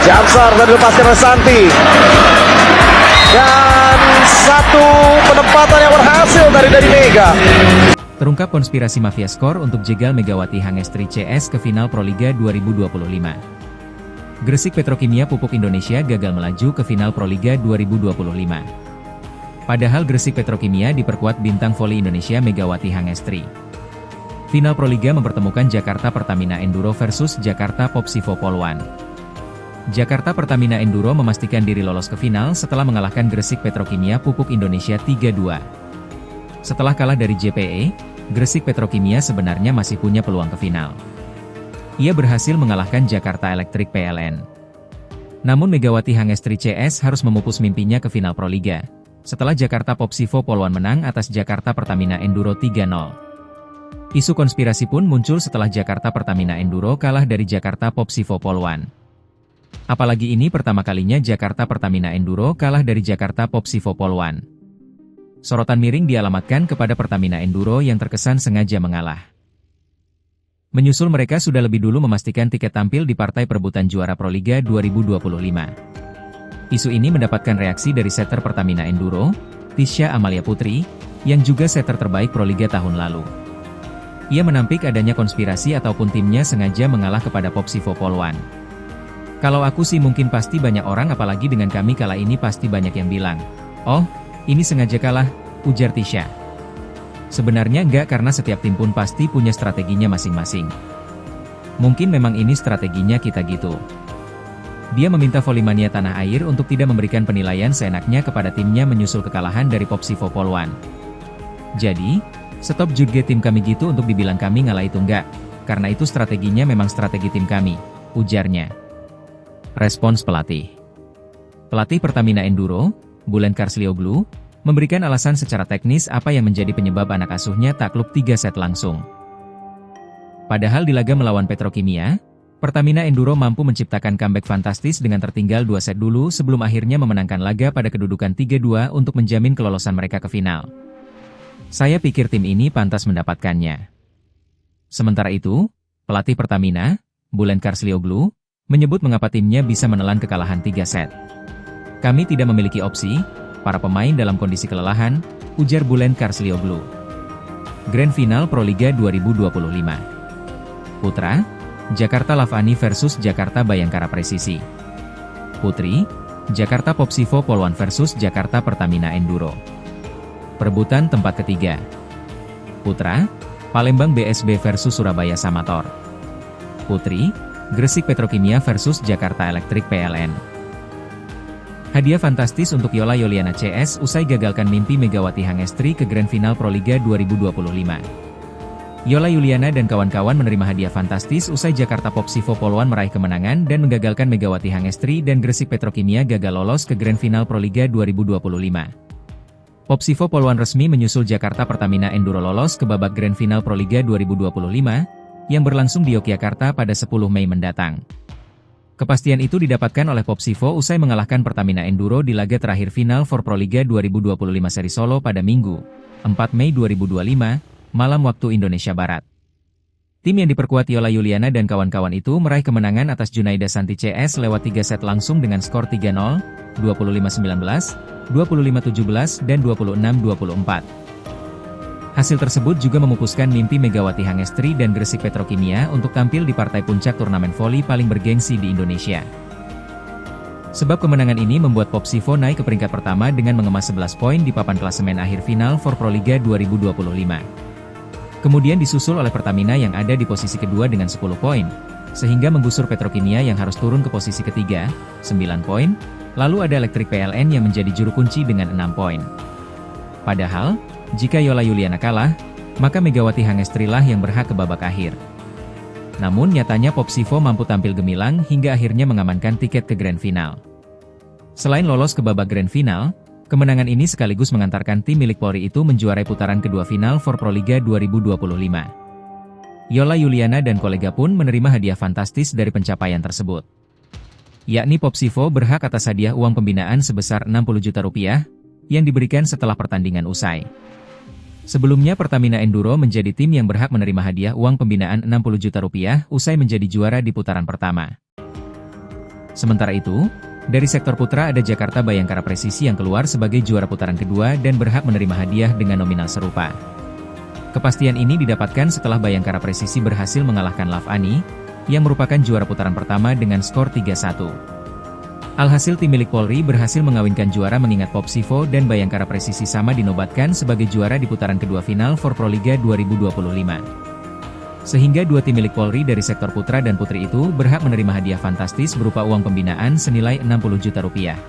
Jamsar dan dilepaskan oleh Santi. Dan satu penempatan yang berhasil dari Mega. Terungkap konspirasi mafia skor untuk jegal Megawati Hangestri CS ke final Proliga 2025. Gresik Petrokimia Pupuk Indonesia gagal melaju ke final Proliga 2025. Padahal Gresik Petrokimia diperkuat bintang voli Indonesia Megawati Hangestri. Final Proliga mempertemukan Jakarta Pertamina Enduro versus Jakarta Popsivo Poluan. Jakarta Pertamina Enduro memastikan diri lolos ke final setelah mengalahkan Gresik Petrokimia Pupuk Indonesia 3-2. Setelah kalah dari JPE, Gresik Petrokimia sebenarnya masih punya peluang ke final. Ia berhasil mengalahkan Jakarta Electric PLN. Namun Megawati Hangestri CS harus memupus mimpinya ke final Proliga, setelah Jakarta Popsivo Poluan menang atas Jakarta Pertamina Enduro 3-0. Isu konspirasi pun muncul setelah Jakarta Pertamina Enduro kalah dari Jakarta Popsivo Poluan. Apalagi ini pertama kalinya Jakarta Pertamina Enduro kalah dari Jakarta Popsivo Poluan. Sorotan miring dialamatkan kepada Pertamina Enduro yang terkesan sengaja mengalah. Menyusul mereka sudah lebih dulu memastikan tiket tampil di partai perebutan juara Proliga 2025. Isu ini mendapatkan reaksi dari setter Pertamina Enduro, Tisha Amalia Putri, yang juga setter terbaik Proliga tahun lalu. Ia menampik adanya konspirasi ataupun timnya sengaja mengalah kepada Popsivo Poluan. Kalau aku sih mungkin pasti banyak orang apalagi dengan kami kala ini pasti banyak yang bilang, "Oh, ini sengaja kalah," ujar Tisha. Sebenarnya enggak karena setiap tim pun pasti punya strateginya masing-masing. Mungkin memang ini strateginya kita gitu. Dia meminta Volimania Tanah Air untuk tidak memberikan penilaian seenaknya kepada timnya menyusul kekalahan dari Popsivo Poluan. Jadi, stop juga tim kami gitu untuk dibilang kami ngalah itu enggak, karena itu strateginya memang strategi tim kami, ujarnya. Respons pelatih. Pelatih Pertamina Enduro, Bulen Karslioglu, memberikan alasan secara teknis apa yang menjadi penyebab anak asuhnya takluk 3 set langsung. Padahal di laga melawan Petrokimia, Pertamina Enduro mampu menciptakan comeback fantastis dengan tertinggal 2 set dulu sebelum akhirnya memenangkan laga pada kedudukan 3-2 untuk menjamin kelolosan mereka ke final. Saya pikir tim ini pantas mendapatkannya. Sementara itu, pelatih Pertamina, Bulen Karslioglu, menyebut mengapa timnya bisa menelan kekalahan 3 set. Kami tidak memiliki opsi, para pemain dalam kondisi kelelahan, ujar Bulen Karslioglu. Grand Final Proliga 2025. Putra, Jakarta Lavani versus Jakarta Bayangkara Presisi. Putri, Jakarta Popsivo Poluan versus Jakarta Pertamina Enduro. Perebutan tempat ketiga. Putra, Palembang BSB versus Surabaya Samator. Putri, Gresik Petrokimia versus Jakarta Electric PLN. Hadiah fantastis untuk Yola Yuliana CS usai gagalkan mimpi Megawati Hangestri ke Grand Final Proliga 2025. Yola Yuliana dan kawan-kawan menerima hadiah fantastis usai Jakarta Popsivo Poluan meraih kemenangan dan menggagalkan Megawati Hangestri dan Gresik Petrokimia gagal lolos ke Grand Final Proliga 2025. Popsivo Poluan resmi menyusul Jakarta Pertamina Enduro lolos ke babak Grand Final Proliga 2025, yang berlangsung di Yogyakarta pada 10 Mei mendatang. Kepastian itu didapatkan oleh Popsivo usai mengalahkan Pertamina Enduro di laga terakhir final for Proliga 2025 seri Solo pada Minggu, 4 Mei 2025, malam waktu Indonesia Barat. Tim yang diperkuat Yola Yuliana dan kawan-kawan itu meraih kemenangan atas Junaida Santi CS lewat 3 set langsung dengan skor 3-0, 25-19, 25-17, dan 26-24. Hasil tersebut juga memupuskan mimpi Megawati Hangestri dan Gresik Petrokimia untuk tampil di partai puncak turnamen voli paling bergengsi di Indonesia. Sebab kemenangan ini membuat Popsivo naik ke peringkat pertama dengan mengemas 11 poin di papan klasemen akhir final for Proliga 2025. Kemudian disusul oleh Pertamina yang ada di posisi kedua dengan 10 poin, sehingga menggusur Petrokimia yang harus turun ke posisi ketiga, 9 poin, lalu ada Electric PLN yang menjadi juru kunci dengan 6 poin. Padahal, jika Yola Yuliana kalah, maka Megawati Hangestri lah yang berhak ke babak akhir. Namun nyatanya Popsivo mampu tampil gemilang hingga akhirnya mengamankan tiket ke Grand Final. Selain lolos ke babak Grand Final, kemenangan ini sekaligus mengantarkan tim milik Polri itu menjuarai putaran kedua final for Proliga 2025. Yola Yuliana dan kolega pun menerima hadiah fantastis dari pencapaian tersebut. Yakni Popsivo berhak atas hadiah uang pembinaan sebesar 60 juta rupiah, yang diberikan setelah pertandingan usai. Sebelumnya Pertamina Enduro menjadi tim yang berhak menerima hadiah uang pembinaan 60 juta rupiah usai menjadi juara di putaran pertama. Sementara itu, dari sektor putra ada Jakarta Bayangkara Presisi yang keluar sebagai juara putaran kedua dan berhak menerima hadiah dengan nominal serupa. Kepastian ini didapatkan setelah Bayangkara Presisi berhasil mengalahkan Lavani, yang merupakan juara putaran pertama dengan skor 3-1. Alhasil tim milik Polri berhasil mengawinkan juara mengingat Popsivo dan Bayangkara Presisi sama dinobatkan sebagai juara di putaran kedua final for Proliga 2025. Sehingga dua tim milik Polri dari sektor putra dan putri itu berhak menerima hadiah fantastis berupa uang pembinaan senilai 60 juta rupiah.